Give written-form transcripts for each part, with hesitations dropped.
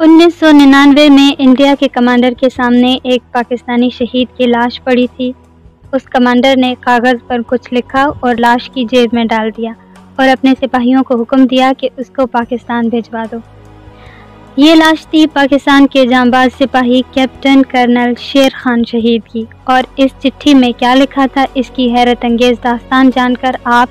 1999 में इंडिया के कमांडर के सामने एक पाकिस्तानी शहीद की लाश पड़ी थी। उस कमांडर ने कागज़ पर कुछ लिखा और लाश की जेब में डाल दिया और अपने सिपाहियों को हुक्म दिया कि उसको पाकिस्तान भिजवा दो। ये लाश थी पाकिस्तान के जांबाज सिपाही कैप्टन कर्नल शेर खान शहीद की। और इस चिट्ठी में क्या लिखा था, इसकी हैरत अंगेज़ दास्तान जानकर आप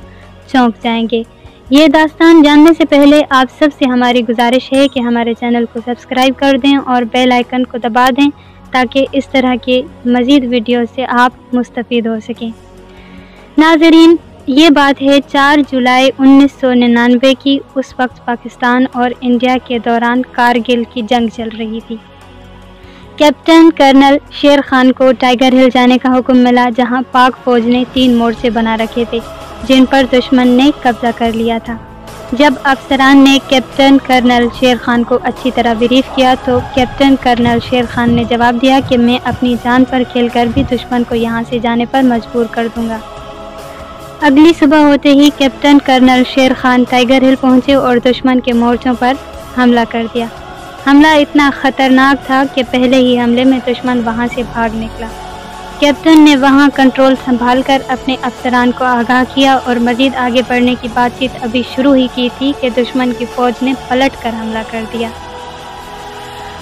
चौंक जाएंगे। ये दास्तान जानने से पहले आप सबसे हमारी गुजारिश है कि हमारे चैनल को सब्सक्राइब कर दें और बेल आइकन को दबा दें ताकि इस तरह के मज़ीद वीडियो से आप मुस्तफ़ीद हो सकें। नाज़रीन, ये बात है 4 जुलाई 1999 की। उस वक्त पाकिस्तान और इंडिया के दौरान कारगिल की जंग चल रही थी। कैप्टन कर्नल शेर खान को टाइगर हिल जाने का हुक्म मिला, जहां पाक फ़ौज ने 3 मोर्चे बना रखे थे जिन पर दुश्मन ने कब्जा कर लिया था। जब अफसरान ने कैप्टन कर्नल शेर खान को अच्छी तरह ब्रीफ किया तो कैप्टन कर्नल शेर खान ने जवाब दिया कि मैं अपनी जान पर खेलकर भी दुश्मन को यहाँ से जाने पर मजबूर कर दूंगा। अगली सुबह होते ही कैप्टन कर्नल शेर खान टाइगर हिल पहुंचे और दुश्मन के मोर्चों पर हमला कर दिया। हमला इतना ख़तरनाक था कि पहले ही हमले में दुश्मन वहां से भाग निकला। कैप्टन ने वहां कंट्रोल संभालकर अपने अफसरान को आगाह किया और मज़ीद आगे बढ़ने की बातचीत अभी शुरू ही की थी कि दुश्मन की फ़ौज ने पलट कर हमला कर दिया।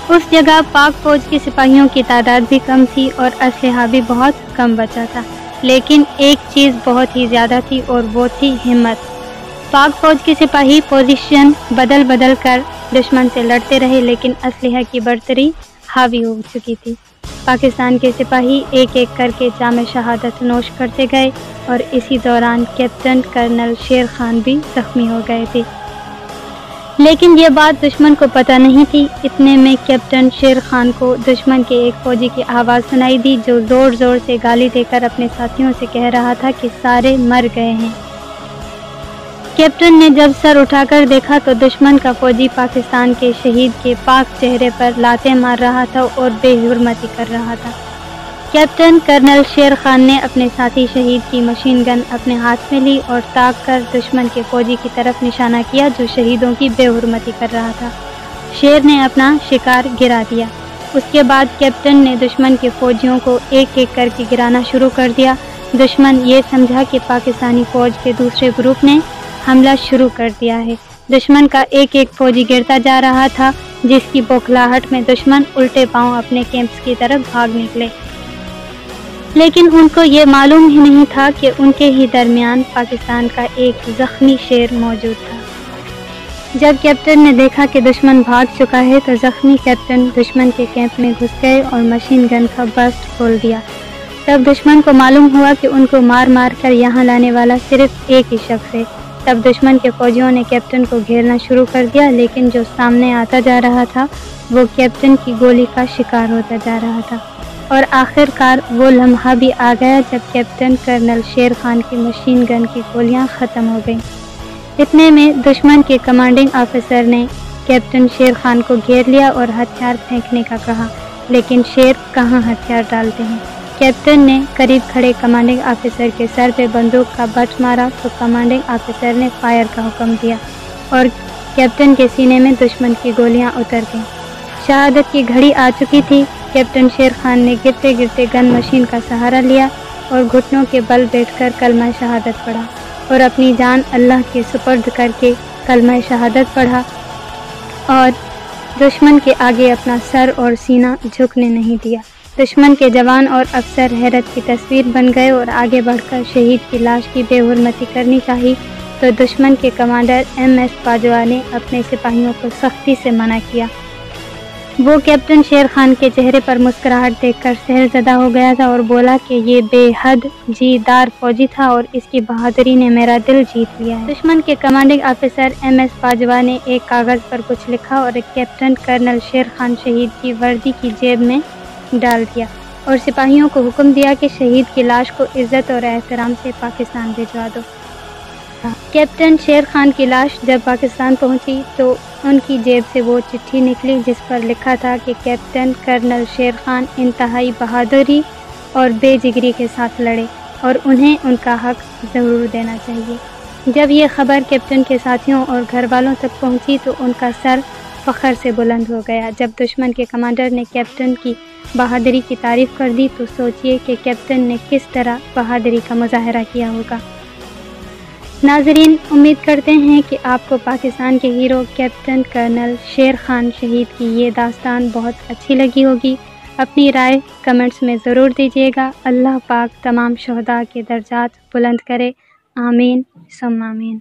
उस जगह पाक फ़ौज के सिपाहियों की तादाद भी कम थी और असलहा भी बहुत कम बचा था, लेकिन एक चीज़ बहुत ही ज़्यादा थी और वो थी हिम्मत। पाक फ़ौज के सिपाही पोजीशन बदल बदल कर दुश्मन से लड़ते रहे, लेकिन असलहा की बढ़तरी हावी हो चुकी थी। पाकिस्तान के सिपाही एक एक करके जाम शहादत नोश करते गए और इसी दौरान कैप्टन कर्नल शेर खान भी ज़ख्मी हो गए थे, लेकिन ये बात दुश्मन को पता नहीं थी। इतने में कैप्टन शेर खान को दुश्मन के एक फ़ौजी की आवाज़ सुनाई दी जो ज़ोर ज़ोर से गाली देकर अपने साथियों से कह रहा था कि सारे मर गए हैं। कैप्टन ने जब सर उठाकर देखा तो दुश्मन का फ़ौजी पाकिस्तान के शहीद के पाक चेहरे पर लातें मार रहा था और बेहुरमती कर रहा था। कैप्टन कर्नल शेर खान ने अपने साथी शहीद की मशीन गन अपने हाथ में ली और ताक कर दुश्मन के फ़ौजी की तरफ निशाना किया जो शहीदों की बेहुरमती कर रहा था। शेर ने अपना शिकार गिरा दिया। उसके बाद कैप्टन ने दुश्मन के फ़ौजियों को एक एक करके गिराना शुरू कर दिया। दुश्मन ये समझा कि पाकिस्तानी फ़ौज के दूसरे ग्रुप ने हमला शुरू कर दिया है। दुश्मन का एक एक फ़ौजी गिरता जा रहा था, जिसकी बौखलाहट में दुश्मन उल्टे पांव अपने कैंप्स की तरफ भाग निकले, लेकिन उनको ये मालूम ही नहीं था कि उनके ही दरमियान पाकिस्तान का एक ज़ख्मी शेर मौजूद था। जब कैप्टन ने देखा कि दुश्मन भाग चुका है तो ज़ख्मी कैप्टन दुश्मन के कैंप में घुस गए और मशीन गन का बर्स्ट खोल दिया। तब दुश्मन को मालूम हुआ कि उनको मार मार कर यहाँ लाने वाला सिर्फ एक ही शख्स है। तब दुश्मन के फ़ौजियों ने कैप्टन को घेरना शुरू कर दिया, लेकिन जो सामने आता जा रहा था वो कैप्टन की गोली का शिकार होता जा रहा था। और आखिरकार वो लम्हा भी आ गया जब कैप्टन कर्नल शेर खान की मशीन गन की गोलियां ख़त्म हो गईं। इतने में दुश्मन के कमांडिंग ऑफिसर ने कैप्टन शेर खान को घेर लिया और हथियार फेंकने का कहा, लेकिन शेर कहाँ हथियार डालते हैं। कैप्टन ने करीब खड़े कमांडिंग ऑफिसर के सर पे बंदूक का बट मारा तो कमांडिंग ऑफिसर ने फायर का हुक्म दिया और कैप्टन के सीने में दुश्मन की गोलियां उतर गईं। शहादत की घड़ी आ चुकी थी। कैप्टन शेर खान ने गिरते गिरते गन मशीन का सहारा लिया और घुटनों के बल बैठकर कलमा शहादत पढ़ा और अपनी जान अल्लाह के सुपर्द करके कलमा शहादत पढ़ा और दुश्मन के आगे अपना सर और सीना झुकने नहीं दिया। दुश्मन के जवान और अफसर हैरत की तस्वीर बन गए और आगे बढ़कर शहीद की लाश की बेहुरमती करनी चाहिए तो दुश्मन के कमांडर MS बाजवा ने अपने सिपाहियों को सख्ती से मना किया। वो कैप्टन शेर खान के चेहरे पर मुस्कुराहट देखकर सहरज़दा हो गया था और बोला कि ये बेहद जीदार फौजी था और इसकी बहादुरी ने मेरा दिल जीत लिया है। दुश्मन के कमांडिंग ऑफिसर MS बाजवा ने एक कागज़ पर कुछ लिखा और कैप्टन कर्नल शेर खान शहीद की वर्दी की जेब में डाल दिया और सिपाहियों को हुक्म दिया कि शहीद की लाश को इज्जत और एहतराम से पाकिस्तान भिजवा दो। कैप्टन शेर खान की लाश जब पाकिस्तान पहुंची तो उनकी जेब से वो चिट्ठी निकली जिस पर लिखा था कि कैप्टन कर्नल शेर खान इंतहाई बहादुरी और बेजिगरी के साथ लड़े और उन्हें उनका हक ज़रूर देना चाहिए। जब ये खबर कैप्टन के साथियों और घर वालों तक पहुंची तो उनका सर فخر سے بلند ہو گیا۔ جب دشمن کے کمانڈر نے کیپٹن کی بہادری کی تعریف کر دی تو سوچئے کہ کیپٹن نے کس طرح بہادری کا مظاہرہ کیا ہوگا۔ ناظرین، امید کرتے ہیں کہ آپ کو پاکستان کے hero captain colonel Sher Khan شہید کی یہ داستان بہت اچھی لگی ہوگی۔ اپنی رائے کمنٹس میں ضرور دیجیے گا۔ اللہ پاک تمام شہداء کے درجات بلند کرے، آمین ثم آمین۔